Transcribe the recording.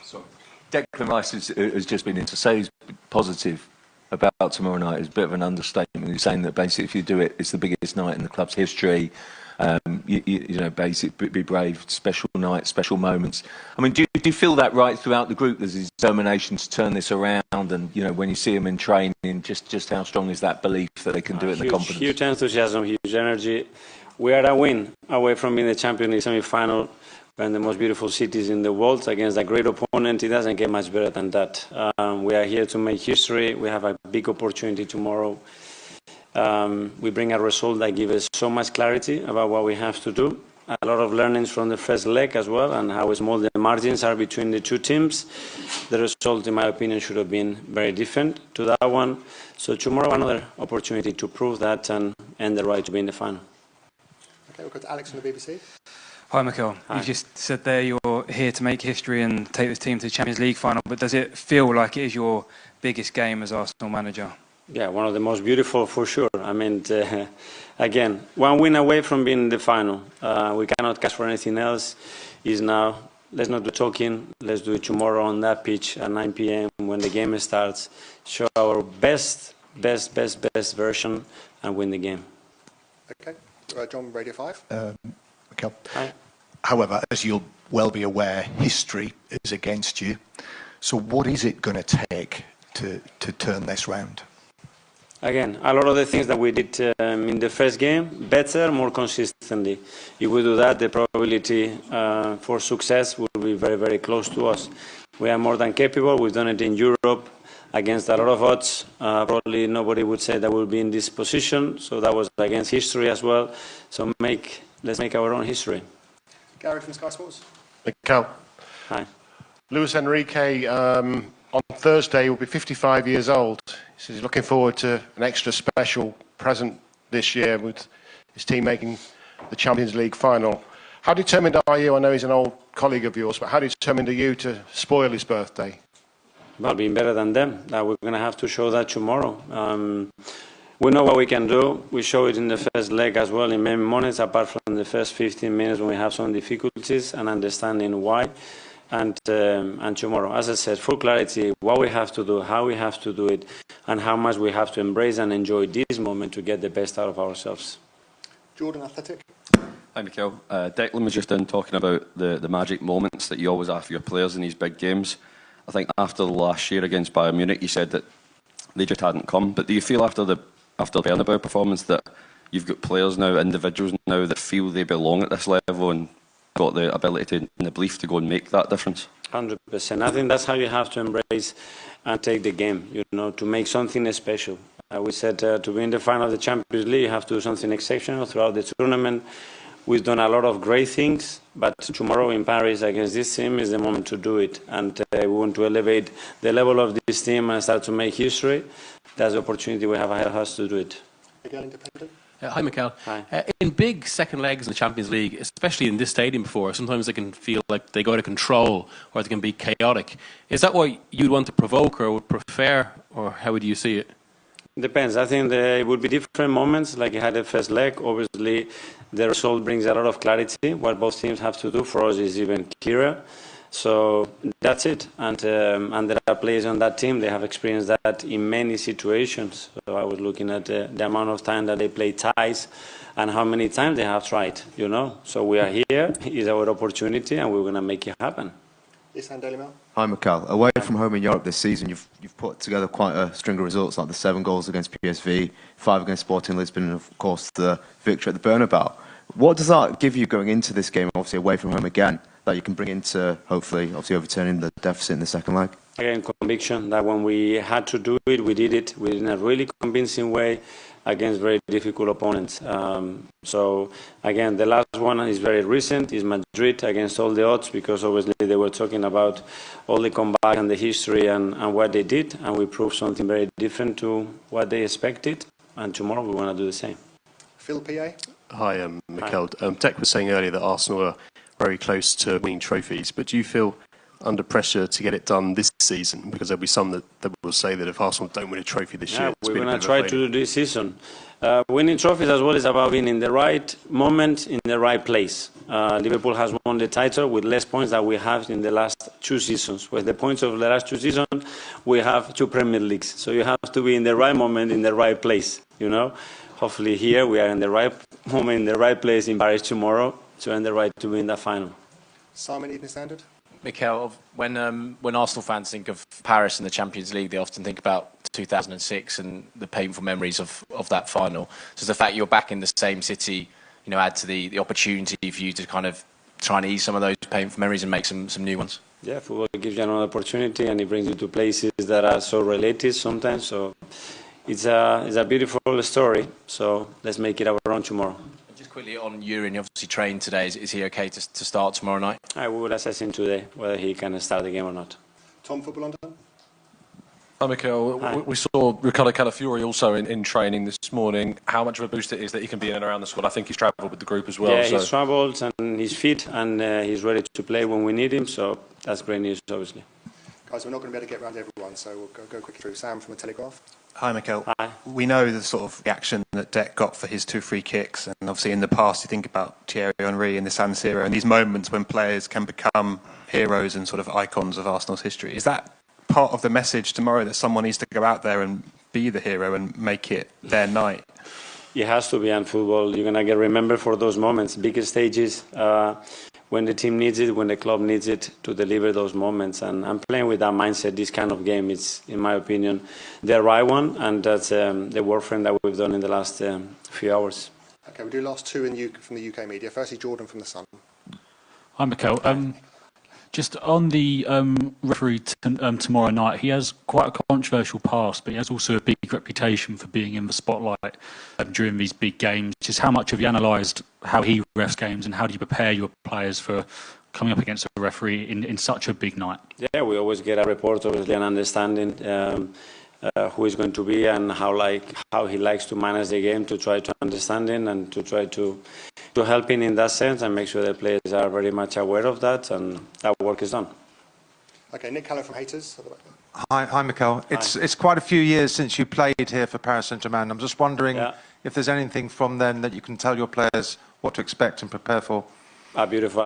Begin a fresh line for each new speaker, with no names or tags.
Sorry. Declan Rice has just been in to say he's positive about tomorrow night. It's a bit of an understatement. He's saying that basically if you do it, it's the biggest night in the club's history. You know, basically be brave, special night, special moments. I mean, do you feel that right throughout the group? There's this determination to turn this around, and you know, when you see them in training, just how strong is that belief that they can do it in the confidence?
Huge enthusiasm, huge energy. We are a win away from being the champion in semi-final. We're in the most beautiful cities in the world against a great opponent. It doesn't get much better than that. We are here to make history. We have a big opportunity tomorrow. We bring a result that gives us so much clarity about what we have to do. A lot of learnings from the first leg as well, and how small the margins are between the two teams. The result, in my opinion, should have been very different to that one. So tomorrow, another opportunity to prove that and earn the right to be in the final.
Okay, we'll go to Alex from the BBC.
Hi, Mikel.
Hi.
You just said there you're here to make history and take this team to the Champions League final, but does it feel like it is your biggest game as Arsenal manager?
Yeah, one of the most beautiful for sure. I mean, again, one win away from being in the final. We cannot ask for anything else. Is now, let's not do talking, let's do it tomorrow on that pitch at 9 p.m. when the game starts. Show our best version and win the game.
Okay, John, Radio 5.
Mikel.
Hi.
However, as you'll well be aware, history is against you. So what is it going to take to turn this round?
Again, a lot of the things that we did in the first game, better, more consistently. If we do that, the probability for success will be very, very close to us. We are more than capable. We've done it in Europe against a lot of odds. Probably nobody would say that we'll be in this position. So that was against history as well. So let's make our own history.
Gary from Sky Sports.
Mikel.
Hi.
Luis Enrique, on Thursday, will be 55 years old. He says he's looking forward to an extra special present this year with his team making the Champions League final. How determined are you? I know he's an old colleague of yours, but how determined are you to spoil his birthday?
Well, being better than them. We're going to have to show that tomorrow. We know what we can do. We show it in the first leg as well in many moments, apart from the first 15 minutes when we have some difficulties and understanding why. And tomorrow, as I said, full clarity, what we have to do, how we have to do it, and how much we have to embrace and enjoy this moment to get the best out of ourselves.
Jordan, Athletic.
Hi, Mikel. Declan was just in talking about the magic moments that you always have for your players in these big games. I think after the last year against Bayern Munich, you said that they just hadn't come. But do you feel after the Bernabeu performance that you've got players now, individuals now, that feel they belong at this level and got the ability and the belief to go and make that difference?
100%. I think that's how you have to embrace and take the game, you know, to make something special. We said to be in the final of the Champions League, you have to do something exceptional throughout the tournament. We've done a lot of great things, but tomorrow in Paris against this team is the moment to do it. And we want to elevate the level of this team and start to make history. That's the opportunity we have ahead of us to do it.
Mikel, Independent.
Hi, Mikel.
Hi.
In big second legs in the Champions League, especially in this stadium before, sometimes they can feel like they go out of control or they can be chaotic. Is that what you'd want to provoke or would prefer, or how would you see it?
Depends. I think it would be different moments, like you had the first leg. Obviously, the result brings a lot of clarity. What both teams have to do for us is even clearer. So that's it. And there are players on that team, they have experienced that in many situations. So I was looking at the amount of time that they play ties and how many times they have tried, you know. So we are here, it's our opportunity, and we're going to make it happen.
Daily Mail.
Hi, Mikel. Away from home in Europe this season, you've put together quite a string of results, like the 7 goals against PSV, 5 against Sporting Lisbon, and of course the victory at the Bernabeu. What does that give you going into this game, obviously away from home again, that you can bring into, hopefully, obviously overturning the deficit in the second leg?
Again, conviction that when we had to do it, we did it in a really convincing way against very difficult opponents. So, again, the last one is very recent, is Madrid against all the odds, because obviously they were talking about all the comeback and the history and what they did, and we proved something very different to what they expected, and tomorrow we want to do the same.
Phil, PA.
Hi, Mikel. Dec was saying earlier that Arsenal are very close to winning trophies, but do you feel
under pressure to get it done this season? Because there'll be some that will say that if Arsenal don't win a trophy this year,
we're going to try to do this season. Winning trophies as well is about being in the right moment, in the right place. Liverpool has won the title with less points than we have in the last 2 seasons. With the points of the last 2 seasons, we have 2 Premier Leagues. So you have to be in the right moment, in the right place, you know. Hopefully here we are in the right moment, in the right place in Paris tomorrow to earn the right to win that final.
Simon, Evening Standard.
Mikel, when Arsenal fans think of Paris and the Champions League, they often think about 2006 and the painful memories of that final. So the fact you're back in the same city, you know, add to the opportunity for you to kind of try and ease some of those painful memories and make some new ones?
Yeah, football gives you another opportunity and it brings you to places that are so related sometimes. So it's a beautiful story. So let's make it our own tomorrow.
Just quickly on Yurin, he obviously trained today. Is he okay to start tomorrow night?
I will assess him today, whether he can start the game or not.
Tom, Football London.
Hi, Mikel. We saw Ricardo Carvalho also in training this morning. How much of a boost it is that he can be in and around the squad? I think he's travelled with the group as well.
Yeah, he's travelled and he's fit and he's ready to play when we need him. So that's great news, obviously.
Guys, we're not going to be able to get around everyone, so we'll go quickly through. Sam from The Telegraph.
Hi, Mikel.
Hi.
We know the sort of reaction that Deck got for his 2 free kicks, and obviously in the past you think about Thierry Henry in the San Siro and these moments when players can become heroes and sort of icons of Arsenal's history. Is that part of the message tomorrow, that someone needs to go out there and be the hero and make it their night?
It has to be, and football, you're going to get remembered for those moments, bigger stages, when the team needs it, when the club needs it to deliver those moments. And I'm playing with that mindset. This kind of game is, in my opinion, the right one, and that's the work frame that we've done in the last few hours.
Okay, we'll do last 2 from the UK media. Firstly, Jordan from The Sun.
Hi, Mikel. Just on the referee tomorrow night, he has quite a controversial past, but he has also a big reputation for being in the spotlight during these big games. Just how much have you analysed how he refs games, and how do you prepare your players for coming up against a referee in such a big night?
Yeah, we always get a report, obviously, an understanding who is going to be and how he likes to manage the game, to try to understand him and to try to help him in that sense and make sure the players are very much aware of that, and that work is done.
Okay, Nick Callow from Haters.
Hi, Mikel. It's quite a few years since you played here for Paris Saint-Germain. I'm just wondering if there's anything from then that you can tell your players what to expect and prepare for.
Beautiful.